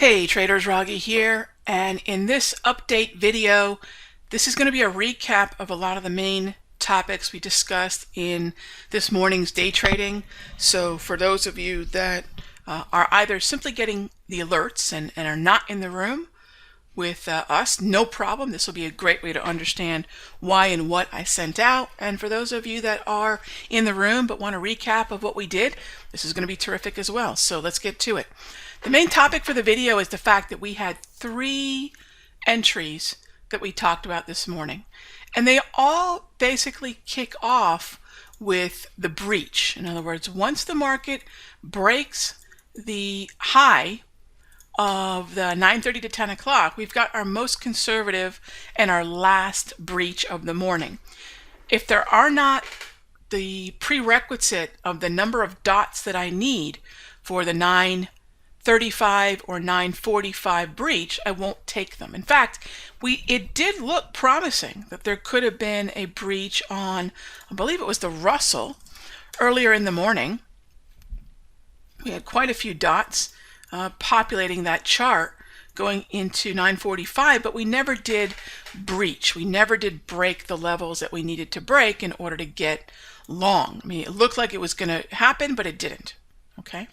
Hey traders, Raghi here, and in this update video, this is going to be a recap of a lot of the main topics we discussed in this morning's day trading. So for those of you that are either simply getting the alerts and are not in the room with us, no problem. This will be a great way to understand why and what I sent out. And for those of you that are in the room but want a recap of what we did, this is going to be terrific as well. So let's get to it. The main topic for the video is the fact that we had 3 entries that we talked about this morning. And they all basically kick off with the breach. In other words, once the market breaks the high of the 9:30 to 10 o'clock, we've got our most conservative and our last breach of the morning. If there are not the prerequisite of the number of dots that I need for the 9:35 or 9:45 breach, I won't take them. In fact, it did look promising that there could have been a breach on, I believe it was the Russell earlier in the morning. We had quite a few dots populating that chart going into 9:45, but we never did breach. We never did break the levels that we needed to break in order to get long. I mean, it looked like it was going to happen, but it didn't. Okay,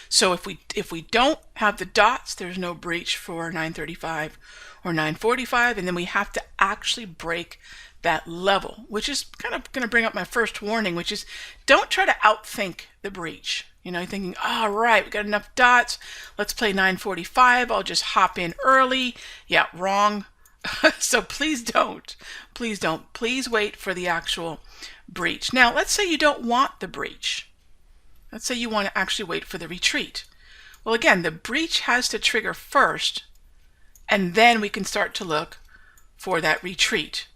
so if we don't have the dots, there's no breach for 9:35 or 9:45, and then we have to actually break that level, which is kind of going to bring up my first warning, which is don't try to outthink the breach. You know, you're thinking, all right, we got enough dots, let's play 9:45, I'll just hop in early. Yeah, wrong. So please don't. Please wait for the actual breach. Now, let's say you don't want the breach. Let's say you want to actually wait for the retreat. Well, again, the breach has to trigger first, and then we can start to look for that retreat.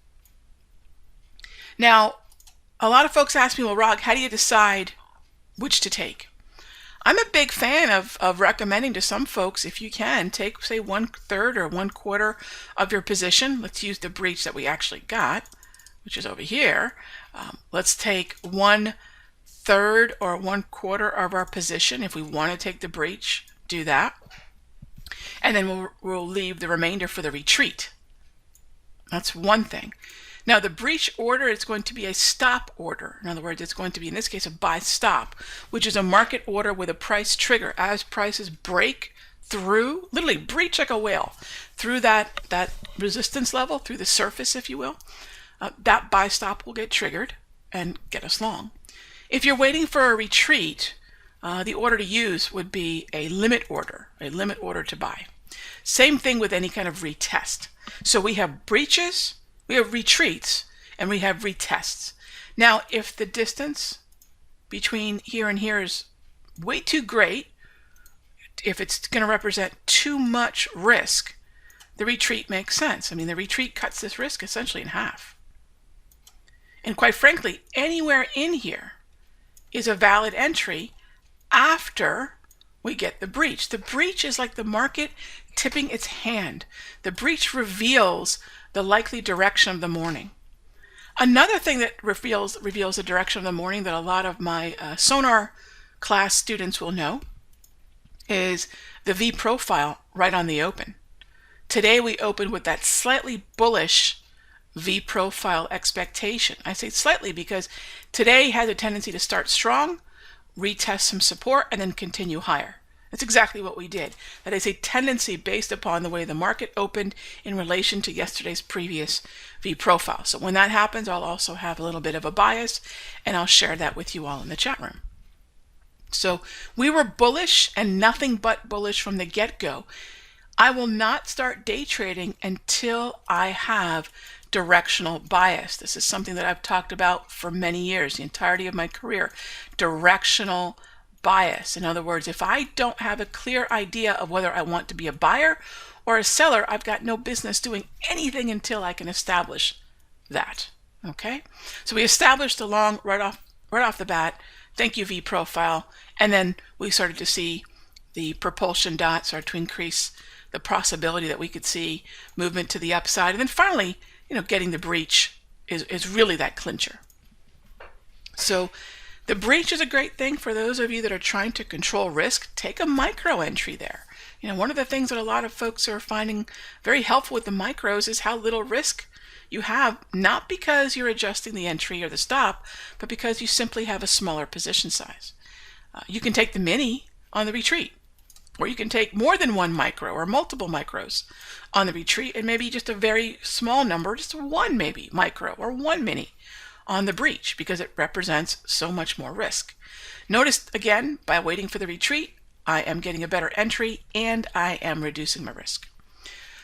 Now, a lot of folks ask me, well, Rog, how do you decide which to take? I'm a big fan of recommending to some folks, if you can, take, say, 1/3 or 1/4 of your position. Let's use the breach that we actually got, which is over here. Let's take 1/3 or 1/4 of our position. If we want to take the breach, do that. And then we'll leave the remainder for the retreat. That's one thing. Now, the breach order is going to be a stop order. In other words, it's going to be, in this case, a buy stop, which is a market order with a price trigger. As prices break through, literally breach like a whale, through that resistance level, through the surface, if you will, that buy stop will get triggered and get us long. If you're waiting for a retreat, the order to use would be a limit order to buy. Same thing with any kind of retest. So we have breaches, we have retreats, and we have retests. Now, if the distance between here and here is way too great, if it's going to represent too much risk, the retreat makes sense. I mean, the retreat cuts this risk essentially in half. And quite frankly, anywhere in here is a valid entry after we get the breach. The breach is like the market tipping its hand. The breach reveals the likely direction of the morning. Another thing that reveals the direction of the morning that a lot of my sonar class students will know is the V profile right on the open. Today we opened with that slightly bullish V profile expectation. I say slightly because today has a tendency to start strong, retest some support, and then continue higher. That's exactly what we did. That is a tendency based upon the way the market opened in relation to yesterday's previous V profile. So when that happens, I'll also have a little bit of a bias, and I'll share that with you all in the chat room. So we were bullish and nothing but bullish from the get-go. I will not start day trading until I have directional bias. This is something that I've talked about for many years, the entirety of my career. Directional bias. In other words, if I don't have a clear idea of whether I want to be a buyer or a seller, I've got no business doing anything until I can establish that. Okay? So we established the long right off the bat. Thank you, V profile. And then we started to see the propulsion dots start to increase the possibility that we could see movement to the upside. And then finally, you know, getting the breach is really that clincher. So the breach is a great thing for those of you that are trying to control risk. Take a micro entry there. One of the things that a lot of folks are finding very helpful with the micros is how little risk you have, not because you're adjusting the entry or the stop, but because you simply have a smaller position size. You can take the mini on the retreat, or you can take more than one micro or multiple micros on the retreat, and maybe just a very small number, just one maybe micro or one mini on the breach, because it represents so much more risk. Notice again, by waiting for the retreat, I am getting a better entry and I am reducing my risk.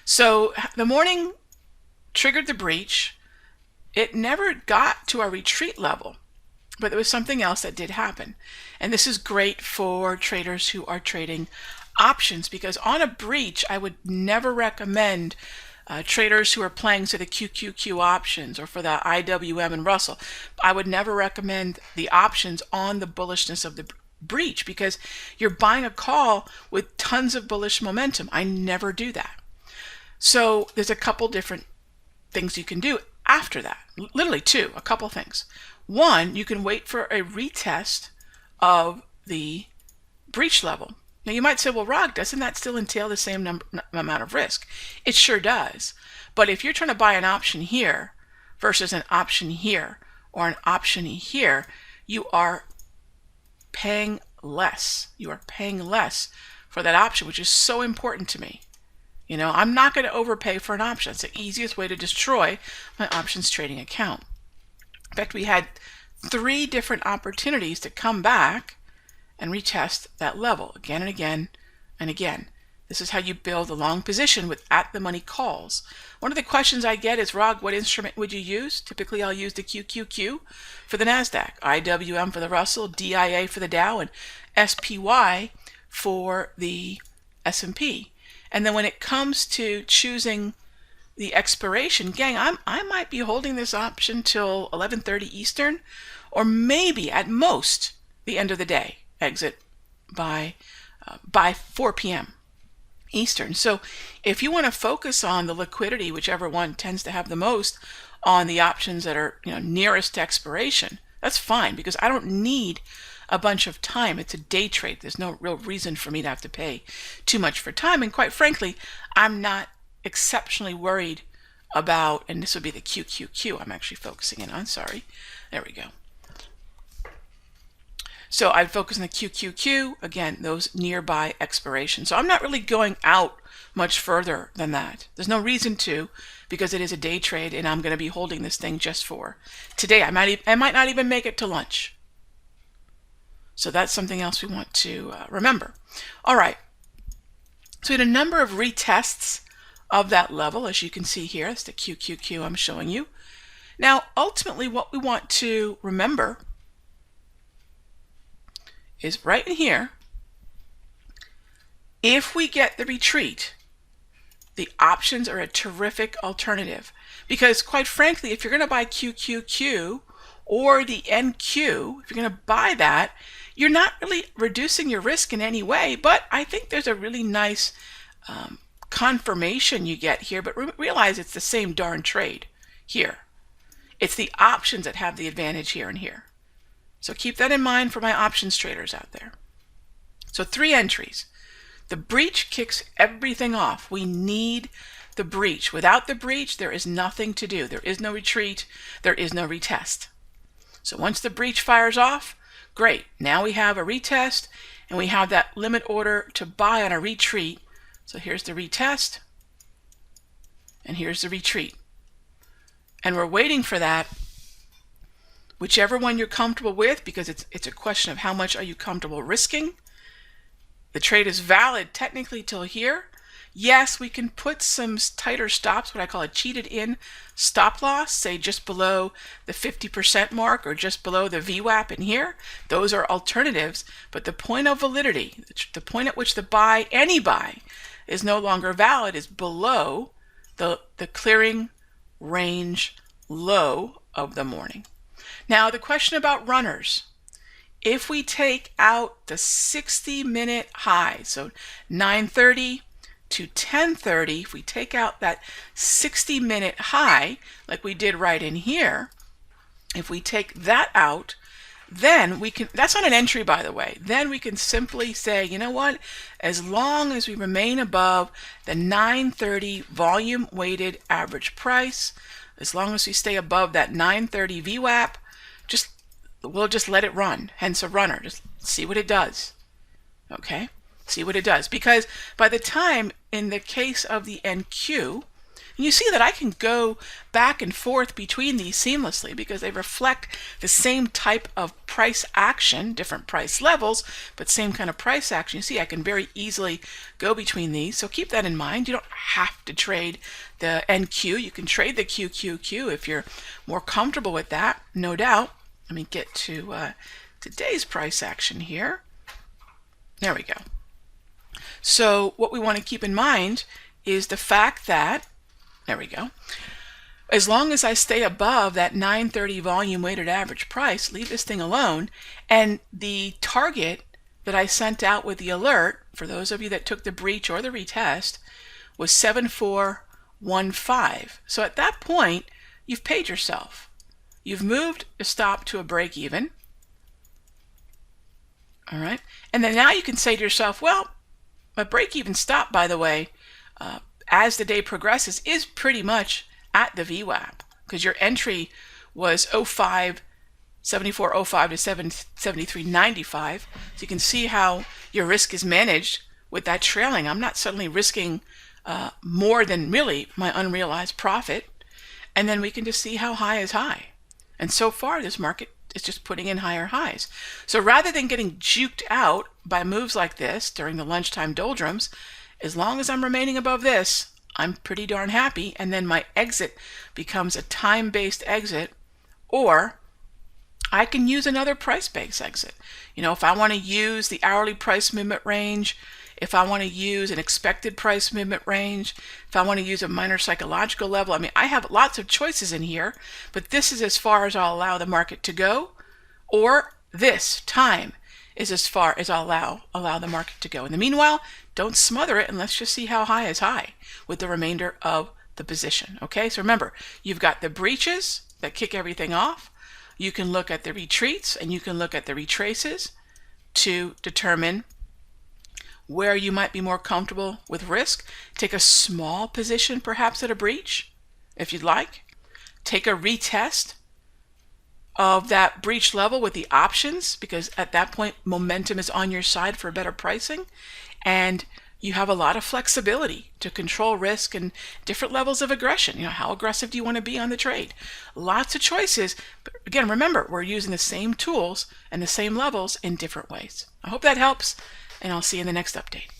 So the morning triggered the breach. It never got to our retreat level, but there was something else that did happen. And this is great for traders who are trading options, because on a breach, I would never recommend traders who are playing to the QQQ options or for the IWM and Russell. I would never recommend the options on the bullishness of the breach, because you're buying a call with tons of bullish momentum. I never do that. So there's a couple different things you can do after that. Literally two, a couple things. One, you can wait for a retest of the breach level. Now you might say, well, Rog, doesn't that still entail the same amount of risk? It sure does. But if you're trying to buy an option here versus an option here or an option here, you are paying less. You are paying less for that option, which is so important to me. I'm not going to overpay for an option. It's the easiest way to destroy my options trading account. In fact, we had 3 different opportunities to come back and retest that level again and again and again. This is how you build a long position with at-the-money calls. One of the questions I get is, Rog, what instrument would you use? Typically, I'll use the QQQ for the NASDAQ, IWM for the Russell, DIA for the Dow, and SPY for the S&P. And then when it comes to choosing the expiration, gang, I might be holding this option till 11:30 Eastern, or maybe at most the end of the day. Exit by 4 p.m. Eastern. So if you want to focus on the liquidity, whichever one tends to have the most on the options that are nearest to expiration, that's fine, because I don't need a bunch of time. It's a day trade. There's no real reason for me to have to pay too much for time. And quite frankly, I'm not exceptionally worried about, and this would be the QQQ I'm actually focusing in on. Sorry. There we go. So I'd focus on the QQQ, again, those nearby expirations. So I'm not really going out much further than that. There's no reason to, because it is a day trade and I'm going to be holding this thing just for today. I might not even make it to lunch. So that's something else we want to remember. All right. So we had a number of retests of that level, as you can see here. It's the QQQ I'm showing you. Now, ultimately, what we want to remember is right in here, if we get the retreat, the options are a terrific alternative. Because quite frankly, if you're going to buy QQQ or the NQ, if you're going to buy that, you're not really reducing your risk in any way, but I think there's a really nice confirmation you get here, but realize it's the same darn trade here. It's the options that have the advantage here and here. So keep that in mind for my options traders out there. So 3 entries. The breach kicks everything off. We need the breach. Without the breach, there is nothing to do. There is no retreat. There is no retest. So once the breach fires off, great. Now we have a retest, and we have that limit order to buy on a retreat. So here's the retest, and here's the retreat. And we're waiting for that, whichever one you're comfortable with, because it's a question of how much are you comfortable risking. The trade is valid technically till here. Yes, we can put some tighter stops, what I call a cheated in stop loss, say just below the 50% mark or just below the VWAP in here. Those are alternatives, but the point of validity, the point at which the buy, any buy, is no longer valid is below the clearing range low of the morning. Now the question about runners. If we take out the 60-minute high, so 9:30 to 10:30, if we take out that 60-minute high, like we did right in here, if we take that out, then we can, that's not an entry by the way, then we can simply say, you know what, as long as we remain above the 930 volume weighted average price, as long as we stay above that 930 VWAP, we'll just let it run, hence a runner. Just see what it does. Okay, see what it does, because by the time, in the case of the NQ, you see that I can go back and forth between these seamlessly because they reflect the same type of price action, different price levels, but same kind of price action. You see I can very easily go between these, so keep that in mind. You don't have to trade the NQ. You can trade the QQQ if you're more comfortable with that, no doubt. Let me get to today's price action here. There we go. So what we want to keep in mind is the fact that, there we go, as long as I stay above that 930 volume weighted average price, leave this thing alone, and the target that I sent out with the alert, for those of you that took the breach or the retest, was 7415. So at that point, you've paid yourself. You've moved a stop to a break even. All right, and then now you can say to yourself, well, my break even stop, by the way, as the day progresses, is pretty much at the VWAP, because your entry was 74.05 to 73.95. So you can see how your risk is managed with that trailing. I'm not suddenly risking more than really my unrealized profit. And then we can just see how high is high. And so far, this market is just putting in higher highs. So rather than getting juked out by moves like this during the lunchtime doldrums, as long as I'm remaining above this, I'm pretty darn happy. And then my exit becomes a time-based exit, or I can use another price-based exit. You know, if I want to use the hourly price movement range, if I want to use an expected price movement range, if I want to use a minor psychological level, I mean, I have lots of choices in here, but this is as far as I'll allow the market to go, or this time is as far as I'll allow the market to go. In the meanwhile, don't smother it, and let's just see how high is high with the remainder of the position. Okay, so remember, you've got the breaches that kick everything off. You can look at the retreats and you can look at the retraces to determine where you might be more comfortable with risk. Take a small position perhaps at a breach if you'd like. Take a retest of that breach level with the options, because at that point momentum is on your side for better pricing, and you have a lot of flexibility to control risk and different levels of aggression. You know, how aggressive do you want to be on the trade? Lots of choices, but again, remember, we're using the same tools and the same levels in different ways. I hope that helps, and I'll see you in the next update.